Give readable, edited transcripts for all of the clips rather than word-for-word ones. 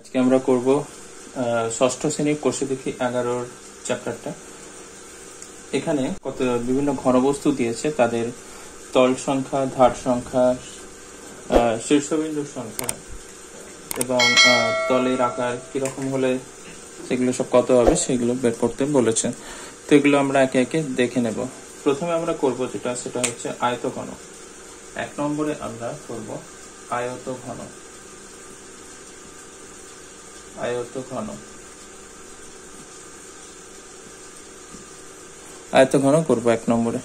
আজকে আমরা করব ষষ্ঠ শ্রেণীর কোষে দেখি 11 চ্যাপ্টারটা। এখানে কত বিভিন্ন ঘনবস্তু দিয়েছে, তাদের তল সংখ্যা, ধার সংখ্যা, শীর্ষবিন্দুর সংখ্যা এবং তলের আকার কিরকম হলে সেগুলো সব কত হবে সেগুলো বের করতে বলেছে। তো এগুলো আমরা একে একে দেখে নেব। প্রথমে আমরা করব সেটা হচ্ছে আয়তঘন। 1 নম্বরে আমরা করব আয়তঘন। আয়তঘন করব 1 নম্বরে।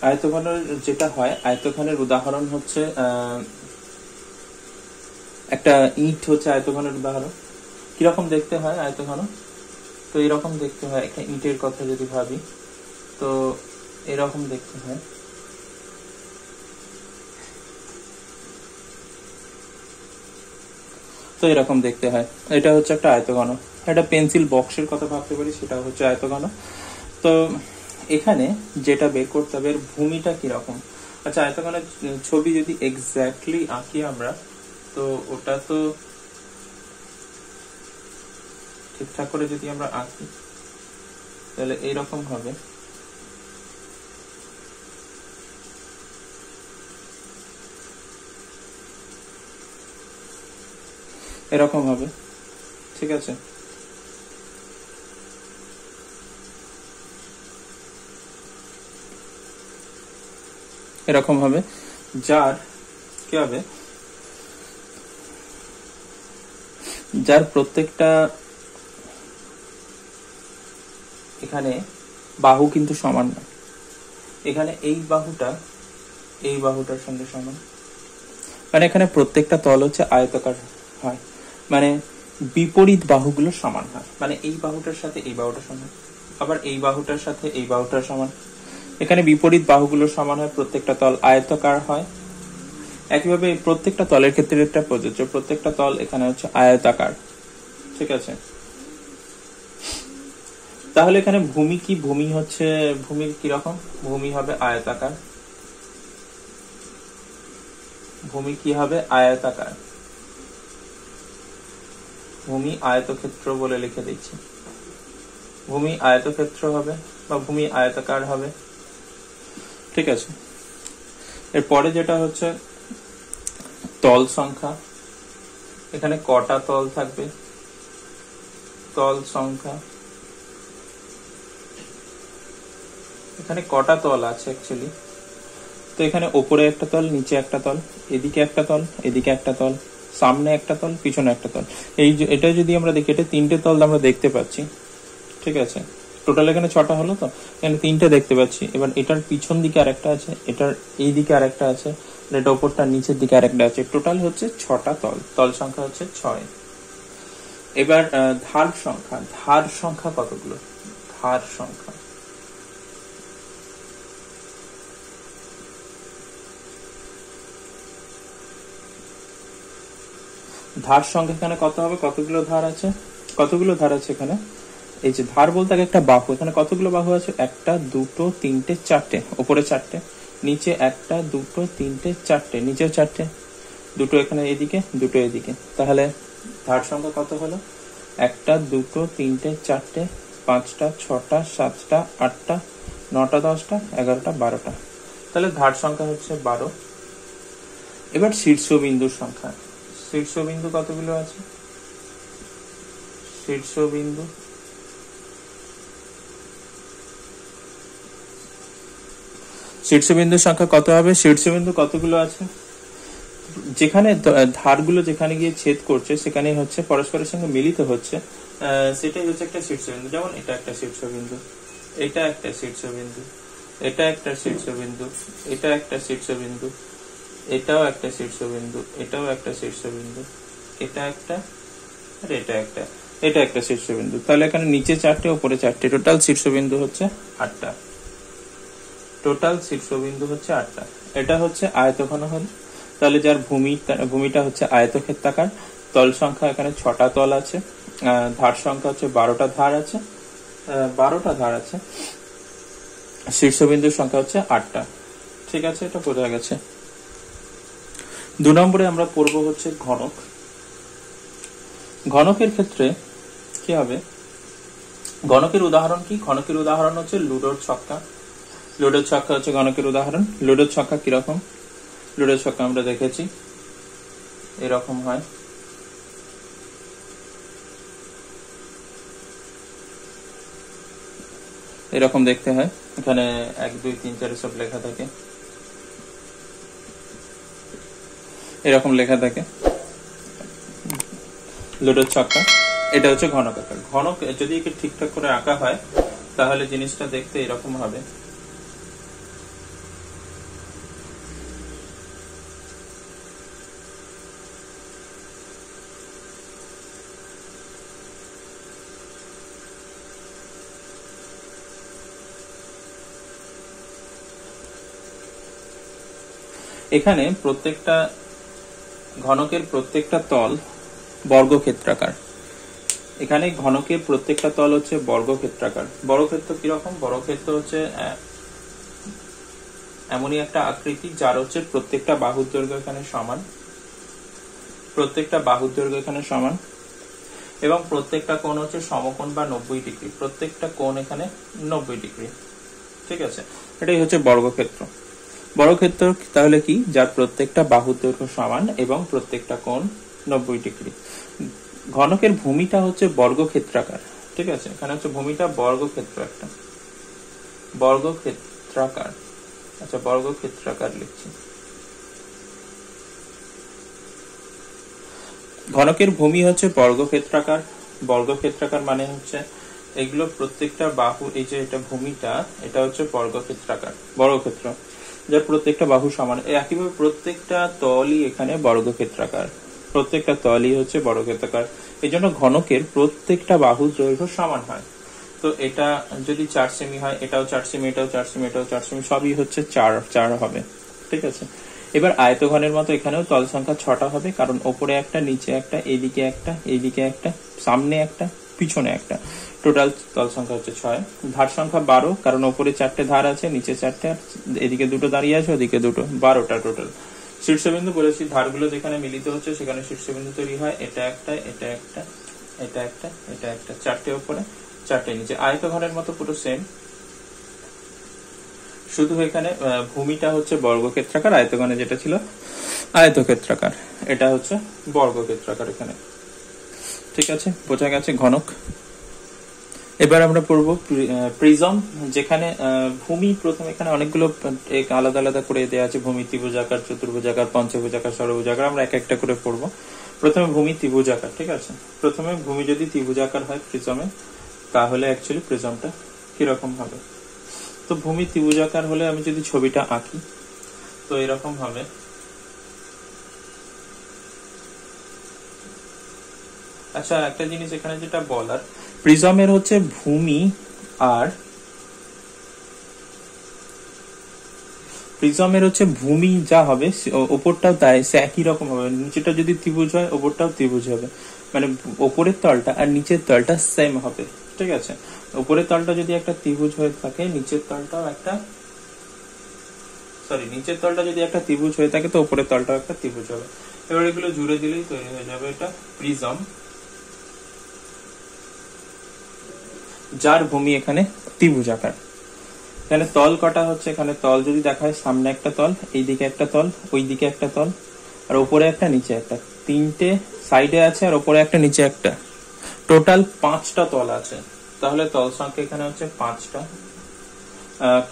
আয়তঘনের যেটা হয়, আয়তঘনের উদাহরণ হচ্ছে একটা ইট হচ্ছে আয়তঘনের উদাহরণ। কিরকম দেখতে হয় আয়তঘন? তো এরকম দেখতে হয়। একটা ইটের কথা যদি ভাবি তো এরকম দেখতে হয়। তো এরকম দেখতে হয়, এটা হচ্ছে একটা আয়তঘন। একটা পেন্সিল বক্সের কথা ভাবতে পারি, সেটা হচ্ছে আয়তঘন। তো এখানে যেটা বের করতে হবে এর ভূমিটা কিরকম। আচ্ছা, আয়তঘনের ছবি যদি এক্স্যাক্টলি আঁকি আমরা, তো ওটা তো ঠিকঠাক করে যদি আমরা আঁকি তাহলে এইরকম হবে। এরকম হবে, ঠিক আছে। এরকম হবে, যার কি হবে, যার প্রত্যেকটা এখানে বাহু কিন্তু সমান না। এখানে এই বাহুটার সঙ্গে সমান, মানে এখানে প্রত্যেকটা তল হচ্ছে আয়তাকার হয়, মানে বিপরীত বাহুগুলো সমান হয়। মানে এই বাহুটার সাথে এই বাহুটা সমান, আবার এই বাহুটার সাথে এই বাহুটার সমান। এখানে বিপরীত বাহুগুলো সমান হয়, প্রত্যেকটা তল আয়তাকার হয়। একইভাবে প্রত্যেকটা তলের ক্ষেত্রে এটা প্রযোজ্য, প্রত্যেকটা তল এখানে হচ্ছে আয়তাকার, ঠিক আছে। তাহলে এখানে ভূমি কি? ভূমির কিরকম? ভূমি হবে আয়তাকার। ভূমি কি হবে? আয়তাকার। ভূমি আয়তক্ষেত্র বলে লিখে দিচ্ছি। ভূমি আয়তক্ষেত্র হবে বা ভূমি আয়তাকার হবে, ঠিক আছে। এরপরে যেটা হচ্ছে তল সংখ্যা। এখানে কটা তল থাকবে? তল সংখ্যা। এখানে কটা তল আছে অ্যাকচুয়ালি? তো এখানে ওপরে একটা তল, নিচে একটা তল, এদিকে একটা তল, এদিকে একটা তল, সামনে একটা তল, পিছনে একটা তল। এটা যদি আমরা দেখি, এটা 3টে তল আমরা দেখতে পাচ্ছি, ঠিক আছে। টোটাল এখানে 6টা হলো, তো এখানে 3টে দেখতে পাচ্ছি। এবার এটার পিছন দিকে আরেকটা আছে, এটার এই দিকে আরেকটা আছে, এটা ওপরটা নিচের দিকে আরেকটা আছে। টোটাল হচ্ছে 6টা তল। তল সংখ্যা হচ্ছে 6। এবার ধার সংখ্যা। ধার সংখ্যা কতগুলো? ধার সংখ্যা এখানে কত হবে? কতগুলো ধার আছে? এখানে এই যে ধার বলতে একটা বাহু, এখানে কতগুলো বাহু আছে? 1, 2, 3, 4টে। উপরে 4টে, নিচে 1, 2, 3, 4টে, নিচেও 4টে, দুটো এখানে এদিকে, দুটো এদিকে। তাহলে ধার সংখ্যা কত হলো? 1, 2, 3, 4টে, 5টা, 6টা, 7টা, 8টা, 9টা, 10টা, 11টা, 12টা। তাহলে ধার সংখ্যা হচ্ছে 12। এবার শীর্ষবিন্দুর সংখ্যা। শীর্ষবিন্দু কতগুলো আছে? শীর্ষবিন্দুর সংখ্যা কত হবে? শীর্ষবিন্দু কতগুলো আছে? যেখানে ধারগুলো যেখানে গিয়ে ছেদ করছে সেখানে হচ্ছে পরস্পরের সঙ্গে মিলিত হচ্ছে, সেটাই হচ্ছে একটা শীর্ষবিন্দু। যেমন এটা একটা শীর্ষবিন্দু, এটা একটা শীর্ষবিন্দু, এটা একটা শীর্ষবিন্দু, এটা একটা শীর্ষবিন্দু, এটাও একটা শীর্ষবিন্দু, এটাও একটা শীর্ষবিন্দু, এটা একটা, আর এটা একটা শীর্ষবিন্দু। তাহলে এখানে নিচে 4টে, উপরে 4টে, টোটাল শীর্ষবিন্দু হচ্ছে 8টা। এটা হচ্ছে আয়তঘন হল। তাহলে যার ভূমিটা হচ্ছে আয়তক্ষেত্রাকার। তল সংখ্যা এখানে 6টা তল আছে, ধার সংখ্যা হচ্ছে 12টা ধার আছে, শীর্ষবিন্দুর সংখ্যা হচ্ছে 8টা, ঠিক আছে। এটা বোঝা গেছে। 2 নম্বরে আমরা পড়বো হচ্ছে ঘনক। ঘনকের ক্ষেত্রে কি হবে, ঘনকের উদাহরণ কি? ঘনকের উদাহরণ হচ্ছে লুডোর ছক্কা। লুডোর ছক্কা হচ্ছে ঘনকের উদাহরণ। লুডোর ছক্কা কিরকম? লুডোর ছক্কা আমরা দেখেছি এরকম হয়, এরকম দেখতে হয়। এখানে 1 2 3 4 সব লেখা থাকে, এরকম লেখা থাকে লুডোর ছক্কা। এটা হচ্ছে ঘনক আকার। ঘনক যদি ঠিকঠাক করে আঁকা হয় তাহলে জিনিসটা দেখতে এরকম হবে। এখানে প্রত্যেকটা ঘনকের প্রত্যেকটা তল বর্গক্ষেত্রাকার। এখানে ঘনকের প্রত্যেকটা তল হচ্ছে বর্গক্ষেত্রাকার। বর্গক্ষেত্র কিরকম? বর্গক্ষেত্র হচ্ছে এমনই একটা আকৃতি যার হচ্ছে প্রত্যেকটা বাহুর দৈর্ঘ্য এখানে সমান, প্রত্যেকটা বাহুর দৈর্ঘ্য এখানে সমান, এবং প্রত্যেকটা কোণ হচ্ছে সমকোণ বা 90 ডিগ্রি। প্রত্যেকটা কোণ এখানে 90 ডিগ্রি। ঠিক আছে, এটাই হচ্ছে বর্গক্ষেত্র। বর্গক্ষেত্র তাহলে কি? যার প্রত্যেকটা বাহুর দৈর্ঘ্য সমান এবং প্রত্যেকটা কোণ 90 ডিগ্রি। ঘনকের ভূমিটা হচ্ছে বর্গক্ষেত্রাকার। ঠিক আছে, এখানে হচ্ছে ভূমিটা বর্গক্ষেত্র, একটা বর্গক্ষেত্রাকার। আচ্ছা, বর্গক্ষেত্রাকার লিখছি। ঘনকের ভূমি হচ্ছে বর্গক্ষেত্রাকার। বর্গক্ষেত্রাকার মানে হচ্ছে এগুলো প্রত্যেকটা বাহু, এই যে এটা ভূমিটা, এটা হচ্ছে বর্গক্ষেত্রাকার, বর্গক্ষেত্র, যার প্রত্যেকটা বাহু সমান। একইভাবে প্রত্যেকটা তলই এখানে বর্গক্ষেত্রাকার, প্রত্যেকটা তলই হচ্ছে বর্গক্ষেত্রাকার। এই জন্য ঘনকের প্রত্যেকটা বাহুর দৈর্ঘ্য সমান হয়। তো এটা যদি 4 সেমি হয়, এটাও 4 সেমি, এটাও 4 সেমি, এটাও 4 সেমি, সবই হচ্ছে 4 হবে। ঠিক আছে, এবার আয়তঘনের মতো এখানেও তল সংখ্যা 6টা হবে, কারণ ওপরে একটা, নিচে একটা, এইদিকে একটা, এইদিকে একটা, সামনে একটা, পিছনে একটা, টোটাল তল সংখ্যা হচ্ছে 6। ধার সংখ্যা 12, কারণ ওপরে 4টে ধার আছে, নিচে 4টে, এদিকে 2টো দাঁড়িয়ে আছে, ওদিকে 2টো, 12টা টোটাল। শীর্ষবিন্দু বলেছি, ধারগুলো যেখানে মিলিত হচ্ছে সেখানে শীর্ষবিন্দু তৈরি হয়। এটা একটা, এটা একটা, এটা একটা, এটা একটা, 4টে ওপরে, 4টে নিচে। আয়তঘনের মতো পুরো সেম, শুধু এখানে ভূমিটা হচ্ছে বর্গক্ষেত্রাকার, আয়তঘনে যেটা ছিল আয়তক্ষেত্রাকার, এটা হচ্ছে বর্গক্ষেত্রাকার এখানে। ঠিক আছে, বোঝা গেছে ঘনক। এবার আমরা পড়বো প্রিজম, যেখানে ভূমি প্রথম এখানে অনেকগুলো আলাদা আলাদা করে দেওয়া আছে। ভূমি ত্রিভুজাকার, চতুর্ভুজাকার, পঞ্চভুজাকার, ষড়ভুজাকার, আমরা এক একটা করে পড়বো। প্রথমে ভূমি ত্রিভুজাকার। ঠিক আছে, প্রথমে ভূমি যদি ত্রিভুজাকার হয় প্রিজমে, তাহলে অ্যাকচুয়ালি প্রিজমটা কিরকম হবে? তো ভূমি ত্রিভুজাকার হলে আমি যদি ছবিটা আঁকি তো এরকম হবে। আচ্ছা, একটা জিনিস এখানে যেটা বলার, প্রিজমের হচ্ছে ভূমি আর প্রিজমের হচ্ছে ভূমি যা হবে ওপরটাও তাই একই রকম হবে। নিচেটা যদি ত্রিভুজ হয় ওপরটাও ত্রিভুজ হবে, মানে ওপরের তলটা আর নিচের তলটা সেম হবে। ঠিক আছে, উপরের তলটা যদি একটা ত্রিভুজ হয়ে থাকে, নিচের তলটাও একটা, নিচের তলটা যদি একটা ত্রিভুজ হয়ে থাকে তো উপরের তলটাও একটা ত্রিভুজ হবে। এবার এগুলো জুড়ে দিলেই তৈরি হয়ে যাবে এটা প্রিজম, যার ভূমি এখানে ত্রিভুজাকার। এখানে তল কটা হচ্ছে, এখানে তল যদি দেখায়, সামনে একটা তল, এইদিকে একটা তল, ওইদিকে একটা তল, আর উপরে একটা, নিচে একটা, 3টে সাইডে আছে, আর উপরে একটা, নিচে একটা, টোটাল 5টা তল আছে। তাহলে তল সংখ্যা এখানে হচ্ছে 5টা,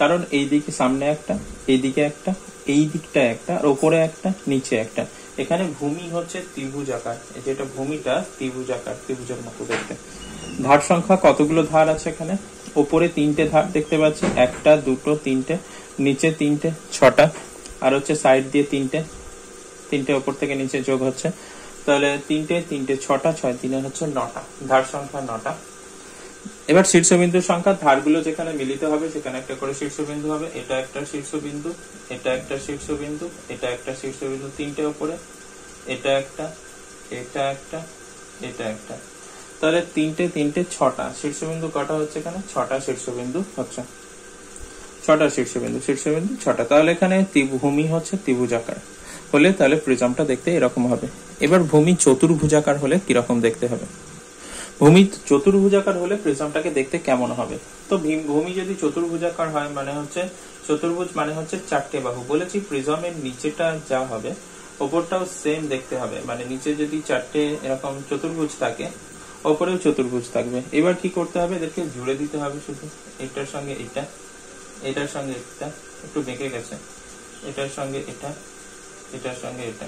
কারণ এইদিকে সামনে একটা, এইদিকে একটা, এই দিকটা একটা, আর উপরে একটা, নিচে একটা। এখানে ভূমি হচ্ছে ত্রিভুজাকার, এই যে এটা ভূমিটা ত্রিভুজাকার, ত্রিভুজের মতো দেখতে। ধার সংখ্যা কতগুলো ধার আছে এখানে? উপরে 3টে ধার দেখতে পাচ্ছি, 1টা 2টো 3টে, নিচে 3টে 6টা, আর হচ্ছে সাইড দিয়ে 3টে উপর থেকে নিচে যোগ হচ্ছে। তাহলে 3টে 3টে 6টা, 6 3 হচ্ছে 9টা, ধার সংখ্যা 9টা। এবার শীর্ষবিন্দুর সংখ্যা, ধারগুলো যেখানে মিলিত হবে সেখানে একটা করে শীর্ষবিন্দু হবে। এটা একটা শীর্ষবিন্দু, এটা একটা শীর্ষবিন্দু, এটা একটা শীর্ষবিন্দু, 3টে উপরে, এটা একটা, এটা একটা, এটা একটা। তাহলে 3টে 3টে 6টা শীর্ষবিন্দু কটা হচ্ছে এখানে? 6টা শীর্ষবিন্দু হচ্ছে, 6টা শীর্ষবিন্দু, শীর্ষবিন্দু 6টা। তাহলে এখানে ভূমি হচ্ছে ত্রিভুজাকার, হলে তাহলে প্রিজমটা দেখতে এরকম হবে। এবার ভূমি চতুর্ভুজাকার হলে কিরকম দেখতে হবে? ভূমি চতুর্ভুজাকার হলে প্রিজমটাকে দেখতে কেমন হবে? তো ভূমি যদি চতুর্ভুজাকার হয় মানে হচ্ছে চতুর্ভুজ মানে হচ্ছে চারটে বাহু। বলেছি প্রিজমের নিচেটা যা হবে ওপরটাও সেম দেখতে হবে, মানে নিচে যদি চারটে এরকম চতুর্ভুজ থাকে ওপরেও চতুর্ভুজ থাকবে। এবার কি করতে হবে, এদেরকে জুড়ে দিতে হবে শুধু, এটার সঙ্গে এটা, এটার সঙ্গে এটা, একটু বেঁকে গেছে, এটার সঙ্গে এটা, এটার সঙ্গে এটা।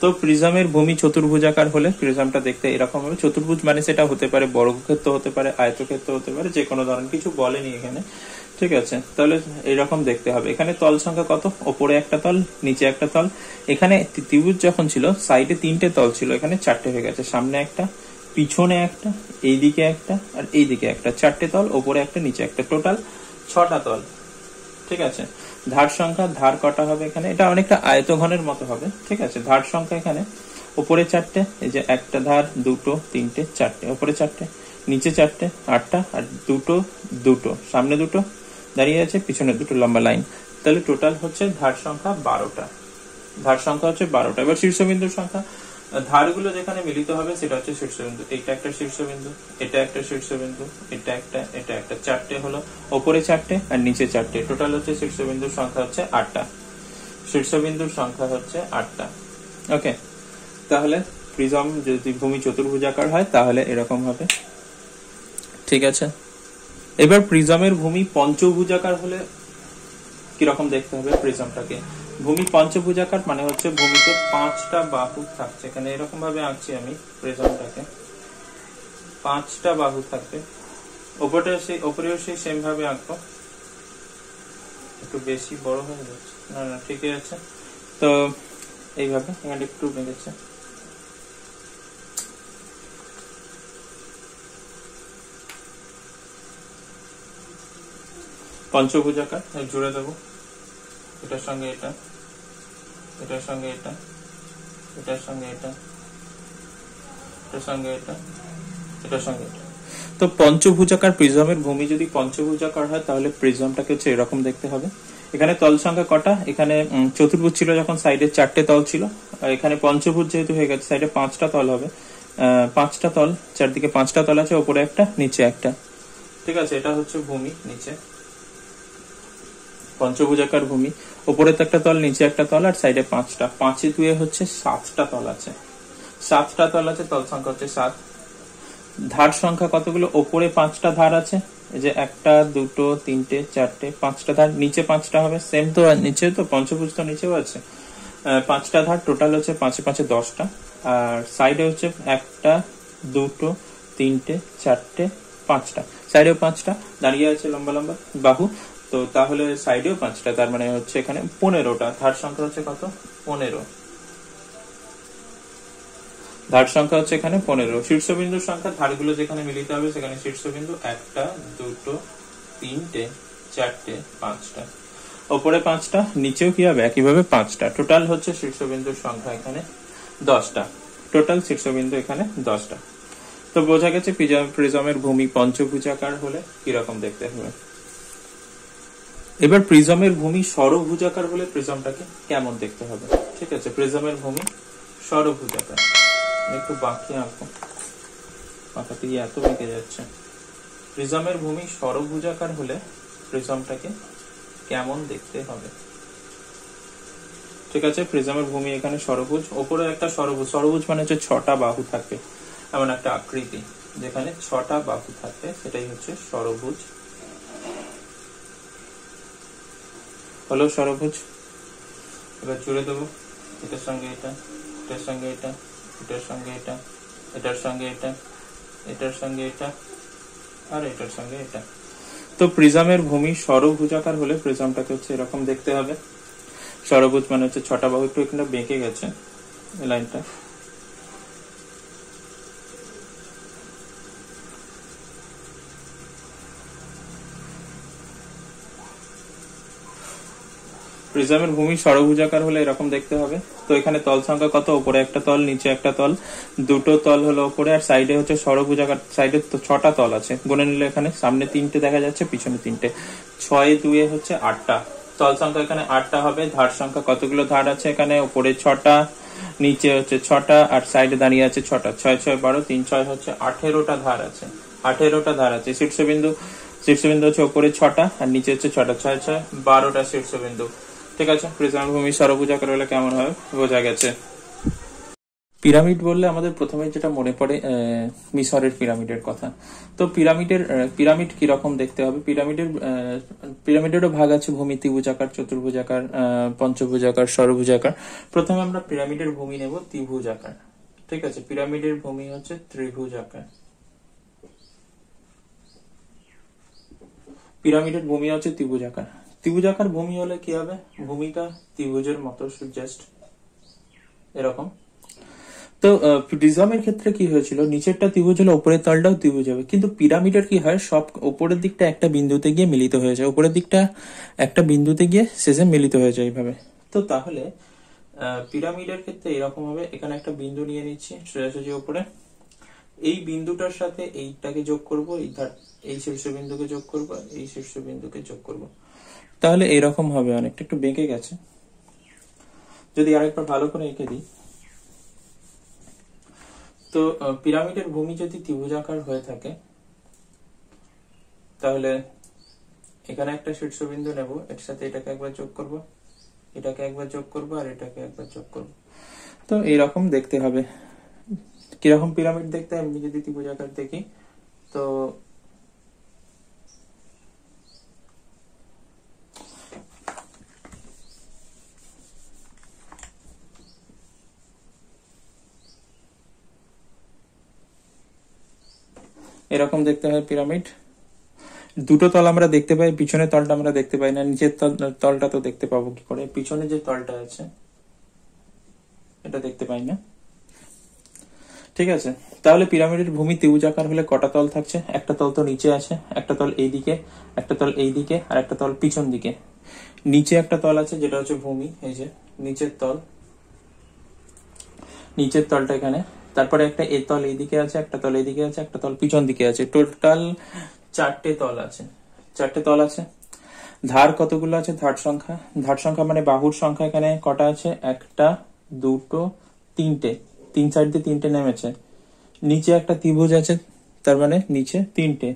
তো প্রিজমের ভূমি চতুর্ভুজাকার হলে প্রিজমটা দেখতে এরকম হবে। চতুর্ভুজ মানে সেটা হতে পারে বর্গক্ষেত্র, হতে পারে আয়তক্ষেত্র, হতে পারে যে কোনো ধরনের, কিছু বলেনি এখানে, ঠিক আছে। তাহলে এরকম দেখতে হবে। এখানে তল সংখ্যা কত? ওপরে একটা তল, নিচে একটা তল। এখানে ত্রিভুজ যখন ছিল সাইডে তিনটে তল ছিল, এখানে চারটে হয়ে গেছে, সামনে একটা, পিছনে একটা, এইদিকে একটা আর এইদিকে একটা, চারটে তল, ওপরে একটা, নিচে একটা, টোটাল 6টা তল, ঠিক আছে। ধার সংখ্যা, ধার কটা হবে এখানে? এটা অনেকটা আয়তঘনের মতো হবে, ঠিক আছে। ধার সংখ্যা এখানে উপরে চারটে, এই যে একটা ধার, দুটো, তিনটে, চারটে, উপরে চারটে, নিচে চারটে, 8টা, আর দুটো দুটো, সামনে দুটো দাঁড়িয়ে আছে, পিছনে দুটো লম্বা লাইন। তাহলে টোটাল হচ্ছে ধার সংখ্যা 12টা। ধার সংখ্যা হচ্ছে 12টা। এবার শীর্ষবিন্দুর সংখ্যা, ধারগুলো যেখানে মিলিত হবে সেটা হচ্ছে শীর্ষবিন্দু। এটা একটা শীর্ষবিন্দু, এটা একটা শীর্ষবিন্দু, এটা একটা, এটা একটা, চারটে হলো, ওপরে চারটে আর নিচে চারটে, টোটাল হচ্ছে শীর্ষবিন্দুর সংখ্যা হচ্ছে 8টা। শীর্ষবিন্দুর সংখ্যা হচ্ছে 8টা। ওকে, তাহলে প্রিজম যদি ভূমি চতুর্ভুজাকার হয় তাহলে এরকম হবে, ঠিক আছে। এবার প্রিজমের ভূমি পঞ্চভুজাকার হলে কিরকম দেখতে হবে প্রিজমটাকে? ভূমি পঞ্চভুজাকার মানে হচ্ছে ভূমিতে 5টা বাহু থাকছে, এখানে এরকম ভাবে আঁকছি আমি প্রিজমটাকে, 5টা বাহু থাকবে। ওপরেও সেই সেম ভাবে আঁকবো, একটু বেশি বড় হয়ে যাচ্ছে, না না ঠিকই আছে। তো এইভাবে এখানে একটু বেঁকেছে, পঞ্চভুজাকার জুড়ে দেবো, এটার সঙ্গে এটা, এটার সঙ্গে এটা, এটার সঙ্গে এটা, এটার সঙ্গে এটা, এটার সঙ্গে এটা। তো পঞ্চভুজাকার প্রিজমের ভূমি যদি পঞ্চভুজাকার হয় তাহলে প্রিজমটাকে হচ্ছে এরকম দেখতে হবে। এখানে তল সংখ্যা কটা? এখানে চতুর্ভুজ ছিল যখন সাইডে 4টে তল ছিল, এখানে পঞ্চভুজ যেহেতু হয়ে গেছে সাইডে 5টা তল হবে। 5টা তল, চারদিকে 5টা তল আছে, ওপরে একটা, নিচে একটা, ঠিক আছে। এটা হচ্ছে ভূমি নিচে, পঞ্চভুজাকার ভূমি, ওপরে তো একটা তল, নিচে একটা তল, আর সাইডে 5টা, 5 2 হচ্ছে 7টা তল আছে, 7টা তল আছে, তল সংখ্যা হচ্ছে 7। ধার সংখ্যা কতগুলো? ওপরে 5টা ধার আছে, এই যে একটা, দুটো, তিনটে, চারটে, 5টা ধার, নিচে 5টা হবে, সেম তো নিচে, তো পঞ্চভুজ তো নিচেও আছে, 5টা ধার, টোটাল হচ্ছে 5 5 10টা। আর সাইডে হচ্ছে একটা, দুটো, তিনটে, চারটে, 5টা, সাইডেও 5টা দাঁড়িয়ে আছে লম্বা লম্বা বাহু। তো তাহলে সাইডেও 5টা, তার মানে হচ্ছে এখানে 15টা। ধার সংখ্যা হচ্ছে কত? 15। ধার সংখ্যা হচ্ছে এখানে 15। শীর্ষবিন্দুর সংখ্যা, ধারগুলো যেখানে মিলিত হবে সেখানে শীর্ষবিন্দু একটা, দুটো, তিনটে, চারটে, 5টা, ওপরে 5টা, নিচেও কি হবে একইভাবে 5টা। টোটাল হচ্ছে শীর্ষবিন্দুর সংখ্যা এখানে 10টা। টোটাল শীর্ষবিন্দু এখানে 10টা। তো বোঝা গেছে প্রিজমের ভূমি পঞ্চভুজাকার হলে কিরকম দেখতে হবে। এবার প্রিজমের ভূমি ষড়ভুজাকার হলে প্রিজমটাকে কেমন দেখতে হবে, ঠিক আছে। প্রিজমের ভূমি ষড়ভুজাকার, একটু বাকি আঁকবো, মাথাতে গিয়ে এত বেঁকে যাচ্ছে। প্রিজমের ভূমি ষড়ভুজাকার হলে প্রিজমটাকে কেমন দেখতে হবে, ঠিক আছে। প্রিজমের ভূমি এখানে ষড়ভুজ, ওপরে একটা ষড়ভুজ, ষড়ভুজ মানে হচ্ছে 6টা বাহু থাকবে, এমন একটা আকৃতি যেখানে 6টা বাহু থাকবে, সেটাই হচ্ছে ষড়ভুজ, হলো ষড়ভুজ। এবার জুড়ে দেবো, এটার সঙ্গে এটা, এটার সঙ্গে এটা, এটার সঙ্গে এটা, এটার সঙ্গে এটা, এটার সঙ্গে এটা, আর এটার সঙ্গে এটা। তো প্রিজমের ভূমি ষড়ভুজাকার হলে প্রিজমটাকে হচ্ছে এরকম দেখতে হবে। ষড়ভুজ মানে হচ্ছে 6টা বাহু, একটু এখানে বেঁকে গেছে এই লাইনটা। প্রিজমের ভূমি ষড়ভুজাকার হলে এরকম দেখতে হবে। তো এখানে তল সংখ্যা কত? উপরে একটা তল, নিচে একটা তল, দুটো তল হলো উপরে, আর সাইডে হচ্ছে ষড়ভুজাকার, সাইডে তো 6টা তল আছে, গুনে নিলে এখানে সামনে 3টে দেখা যাচ্ছে, পিছনে 3টে, 6 2 হচ্ছে 8টা, তল সংখ্যা এখানে 8টা হবে। ধার সংখ্যা কতগুলো ধার আছে এখানে? উপরে 6টা, নিচে হচ্ছে 6টা, আর সাইডে দাঁড়িয়ে আছে 6টা। 6 6 12, 3 6 হচ্ছে 18টা ধার আছে। 18টা ধার আছে। শীর্ষবিন্দু হচ্ছে উপরে 6টা আর নিচে হচ্ছে 6টা। 6 6 12টা শীর্ষবিন্দু। ঠিক আছে, প্রিজমের ভূমি ষড়ভুজাকার হলে কেমন হবে বোঝা গেছে। পিরামিড বললে আমাদের প্রথমে যেটা মনে পড়ে মিশরের পিরামিডের কথা। তো পিরামিড কিরকম দেখতে হবে? পিরামিডেরও ভাগ আছে, ভূমি ত্রিভুজাকার, চতুর্ভুজাকার, পঞ্চভুজাকার, ষড়ভুজাকার। প্রথমে আমরা পিরামিডের ভূমি নেব ত্রিভুজাকার। ঠিক আছে, পিরামিডের ভূমি হচ্ছে ত্রিভুজাকার। পিরামিডের ভূমি হচ্ছে ত্রিভুজাকার। ত্রিভুজাকার ভূমি হলে কি হবে? ভূমিটা ত্রিভুজের মতো, জাস্ট এরকম। তো প্রিজমের ক্ষেত্রে কি হয়েছিল, নিচেরটা ত্রিভুজ হলে উপরের তলটাও ত্রিভুজ হবে। কিন্তু পিরামিডের কি হয়, সব উপরের দিকটা একটা বিন্দুতে গিয়ে মিলিত হয়ে যায়, উপরের দিকটা একটা বিন্দুতে গিয়ে শেষে মিলিত হয়ে যায় এইভাবে। তো তাহলে পিরামিডের ক্ষেত্রে এরকম হবে, এখানে একটা বিন্দু নিয়ে নিচ্ছি সোজাসুজি উপরে, এই বিন্দুটার সাথে এইটাকে যোগ করব, এই শীর্ষবিন্দুকে যোগ করব, এই শীর্ষবিন্দুকে যোগ করব, তাহলে এরকম হবে। অনেকটা একটু বেঁকে গেছে, যদি আরেকবার ভালো করে এঁকে দিই। তো পিরামিডের ভূমি যদি ত্রিভুজাকার হয়ে থাকে, তাহলে এখানে একটা শীর্ষবিন্দু নেব, এর সাথে এটাকে একবার যোগ করব, এটাকে একবার যোগ করব, আর এটাকে একবার যোগ করব। তো এইরকম দেখতে হবে। কিরকম পিরামিড দেখতে আমি যদি ত্রিভুজাকার দেখি, তো এরকম দেখতে হয় পিরামিড। দুটো তল আমরা দেখতে পাই, পিছনের তলটা আমরা দেখতে পাই না। নিচের তলটা তো দেখতে পাবো কি করে? পিছনে যে তলটা আছে এটা দেখতে পাই না। ঠিক আছে, তাহলে পিরামিডের ভূমি ত্রিভুজাকার হলে কটা তল থাকছে? একটা তল তো নিচে আছে, একটা তল এইদিকে, একটা তল এইদিকে, আর একটা তল পিছন দিকে। নিচে একটা তল আছে যেটা হচ্ছে ভূমি, এই যে নিচের তল, নিচের তলটা এখানে। তারপরে একটা এ তল এইদিকে আছে, একটা তল এইদিকে আছে, একটা তল পিছন দিকে আছে। টোটাল 4টে তল আছে। 4টে তল আছে। ধার কতগুলো আছে? ধার সংখ্যা মানে বাহুর সংখ্যা এখানে কটা আছে? একটা, দুটো, তিনটে। তিন সাইড দিয়ে তিনটে নেমেছে। নিচে একটা ত্রিভুজ আছে, তার মানে নিচে তিনটে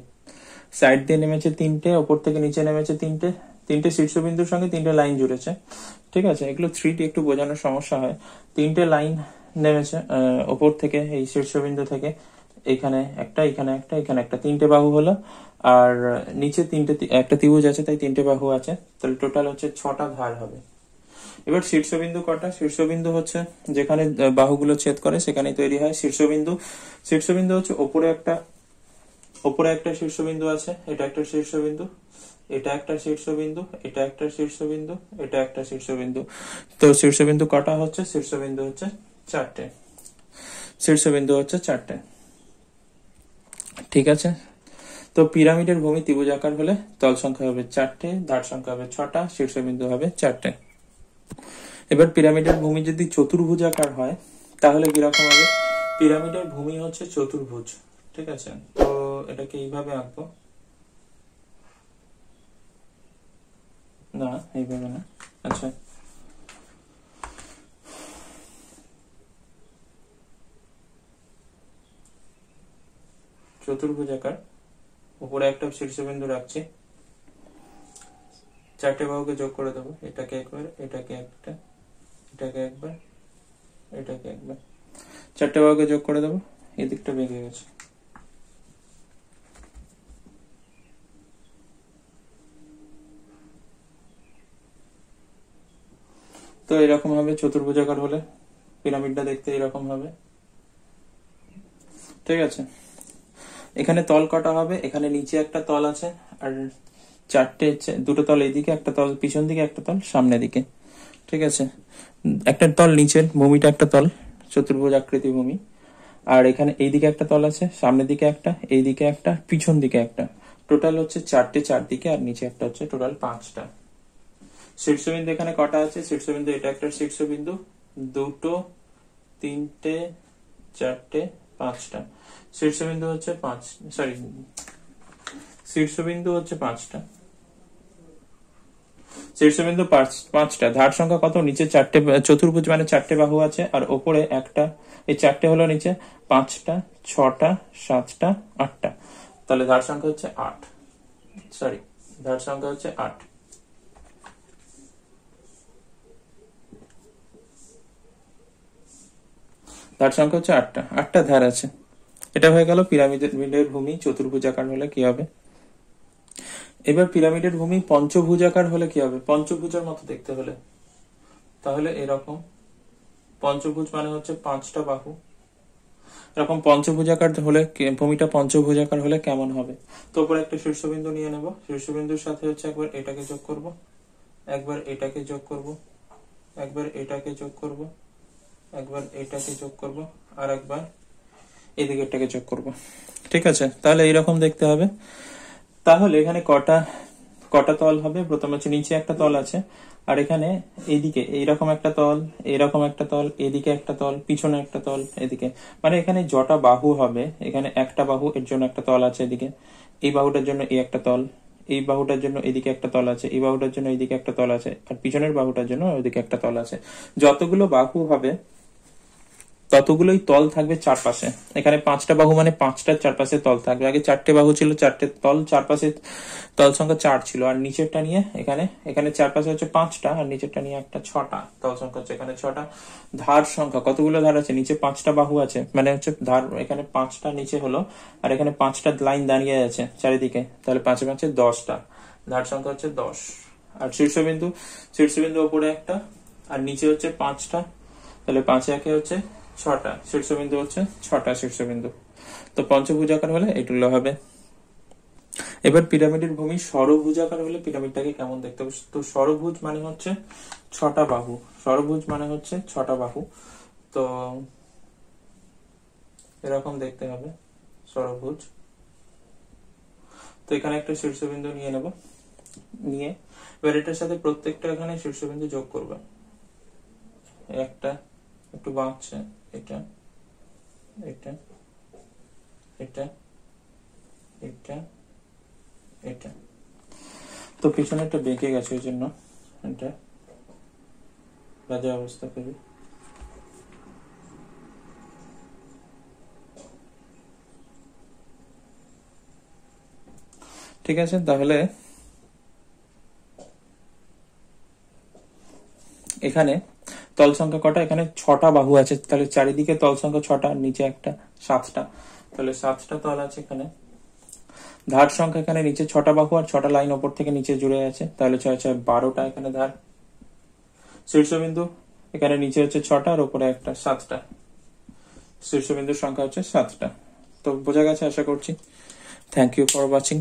সাইড দিয়ে নেমেছে, তিনটে ওপর থেকে নিচে নেমেছে, তিনটে। তিনটে শীর্ষবিন্দুর সঙ্গে তিনটে লাইন জুড়েছে। ঠিক আছে, এগুলো 3D একটু বোঝানোর সমস্যা হয়। তিনটে লাইন নেমেছে ওপর থেকে, এই শীর্ষবিন্দু থেকে। এখানে একটা, এখানে একটা, এখানে একটা, তিনটে বাহু হলো। আর নিচে একটা ত্রিভুজ আছে, তাই তিনটে বাহু আছে। তাহলে টোটাল হচ্ছে 6টা ধার হবে। এবার শীর্ষবিন্দু কটা? শীর্ষবিন্দু হচ্ছে যেখানে বাহুগুলো ছেদ করে সেখানে তৈরি হয় শীর্ষবিন্দু। শীর্ষবিন্দু হচ্ছে ওপরে একটা শীর্ষবিন্দু আছে, এটা একটা শীর্ষবিন্দু, এটা একটা শীর্ষবিন্দু, এটা একটা শীর্ষবিন্দু, এটা একটা শীর্ষবিন্দু। তো শীর্ষবিন্দু কটা হচ্ছে? শীর্ষবিন্দু হচ্ছে 4টে। শীর্ষবিন্দু হচ্ছে 4টে। ঠিক আছে, তো পিরামিডের ভূমি ত্রিভুজাকার হলে তল সংখ্যা হবে 4টে, ধার সংখ্যা হবে 6টা, শীর্ষবিন্দু হবে 4টে। এবার পিরামিডের ভূমি যদি চতুর্ভুজাকার হয় তাহলে কিরকম হবে? পিরামিডের ভূমি হচ্ছে চতুর্ভুজ। ঠিক আছে, তো এটাকে এইভাবে আঁকবো, না এইভাবে না। আচ্ছা, চতুর্ভুজাকার, উপরে একটা শীর্ষবিন্দু রাখছি, 4টে বাহুকে যোগ করে দেবো, এটাকে একবার, এটাকে একটা, এটাকে একবার, এটাকে একবার, 4টে বাহুকে যোগ করে দেবো। এদিকটা বেঁকে গেছে। তো এরকম হবে চতুর্ভুজাকার হলে, পিরামিডটা দেখতে এরকম হবে। ঠিক আছে, এখানে তল কটা হবে? এখানে নিচে একটা তল আছে, আর দুটো তল এইদিকে, একটা তল পিছন দিকে, একটা তল সামনে দিকে। ঠিক আছে, একটা তল নিচের ভূমিটা একটা তল, চতুর্ভুজ আকৃতি ভূমি। আর এখানে এইদিকে একটা তল আছে, সামনের দিকে একটা, এইদিকে একটা, পিছন দিকে একটা। টোটাল হচ্ছে 4টে চারদিকে, আর নিচে একটা হচ্ছে, টোটাল 5টা। শীর্ষবিন্দু এখানে কটা আছে? শীর্ষবিন্দু এটা একটা শীর্ষবিন্দু, দুটো, তিনটে, 4টে, 5টা। শীর্ষবিন্দু হচ্ছে শীর্ষবিন্দু হচ্ছে 5টা। শীর্ষবিন্দু পাঁচটা, ধার সংখ্যা কত? নিচে চারটে, চতুর্ভুজ মানে চারটে বাহু আছে আর ওপরে একটা, এই চারটে হলো নিচে 5টা 6টা 7টা 8টা, তাহলে ধার সংখ্যা হচ্ছে 8, সরি ধার সংখ্যা হচ্ছে 8। ধার সংখ্যা হচ্ছে 8টা ধার আছে। এটা হয়ে গেল পিরামিডের ভূমি চতুর্ভুজাকার হলে কি হবে। এবার পিরামিডের ভূমি পঞ্চভুজাকার হলে কি হবে, পঞ্চভুজের মতো দেখতে হলে তাহলে এরকম, পঞ্চভুজ মানে হচ্ছে 5টা বাহু, এরকম পঞ্চভুজাকার হলে, ভূমিটা পঞ্চভুজাকার হলে কেমন হবে। তো উপরে একটা শীর্ষবিন্দু নিয়ে নেব, শীর্ষবিন্দুর সাথে হচ্ছে একবার এটাকে যোগ করব, একবার এটাকে যোগ করব, একবার এটাকে যোগ করব, একবার এটাকে যোগ করব, আর একবার এদিকে এটাকে যোগ করব। ঠিক আছে, তাহলে এইরকম দেখতে হবে। তাহলে এখানে কটা তল হবে? প্রথমে হচ্ছে নিচে একটা তল আছে, আর এখানে এইদিকে এইরকম একটা তল, এইরকম একটা তল, এদিকে একটা তল, পিছনে একটা তল, এদিকে, মানে এখানে যটা বাহু হবে, এখানে একটা বাহু এর জন্য একটা তল আছে এদিকে, এই বাহুটার জন্য এই একটা তল, এই বাহুটার জন্য এদিকে একটা তল আছে, এই বাহুটার জন্য এইদিকে একটা তল আছে, আর পিছনের বাহুটার জন্য ওইদিকে একটা তল আছে। যতগুলো বাহু হবে ততগুলোই তল থাকবে চারপাশে। এখানে 5টা বাহু মানে 5টার চারপাশে তল থাকবে। আগে 4টে বাহু ছিল, 4টে তল, চারপাশে তল সংখ্যা 4 ছিল, আর নিচেরটা নিয়ে এখানে চারপাশে হচ্ছে 5টা, আর নিচেরটা নিয়ে একটা 6টা, তল সংখ্যা হচ্ছে এখানে 6টা। ধার সংখ্যা কতগুলো ধার আছে? নিচে 5টা বাহু আছে, মানে হচ্ছে ধার এখানে 5টা নিচে হলো, আর এখানে 5টা লাইন দাঁড়িয়ে আছে চারিদিকে, তাহলে 5 5 10টা, ধার সংখ্যা হচ্ছে 10। আর শীর্ষবিন্দু উপরে একটা, আর নিচে হচ্ছে 5টা, তাহলে 5 একে হচ্ছে 6টা, শীর্ষবিন্দু হচ্ছে 6টা শীর্ষবিন্দু। তো পঞ্চভুজাকার হলে এগুলো হবে। এবার পিরামিডের ভূমি ষড়ভুজাকার হলে পিরামিডটাকে কেমন দেখতে হবে। তো ষড়ভুজ মানে হচ্ছে 6টা বাহু, ষড়ভুজ মানে হচ্ছে 6টা বাহু, তো এরকম দেখতে হবে ষড়ভুজ। তো এখানে একটা শীর্ষবিন্দু নিয়ে নেব, নিয়ে এবার এটার সাথে প্রত্যেকটা এখানে শীর্ষবিন্দু যোগ করবে। একটা একটু বাঁকছে, এটা এটা এটা এটা এটা, তো পিছনে একটা বেঁকে গেছে, ওই জন্য এটা বাজে অবস্থা করি। ঠিক আছে, তাহলে এখানে তল সংখ্যা কটা? এখানে 6টা বাহু আছে, তাহলে চারিদিকে তল সংখ্যা 6টা, নিচে একটা 7টা, তাহলে 7টা তল আছে এখানে। ধার সংখ্যা এখানে নিচে 6টা বাহু আর 6টা লাইন ওপর থেকে নিচে জুড়ে আছে, তাহলে 6 6 12টা এখানে ধার। শীর্ষবিন্দু এখানে নিচে হচ্ছে 6টা আর উপরে একটা 7টা, শীর্ষবিন্দুর সংখ্যা হচ্ছে 7টা। তো বোঝা গেছে আশা করছি। Thank you for watching.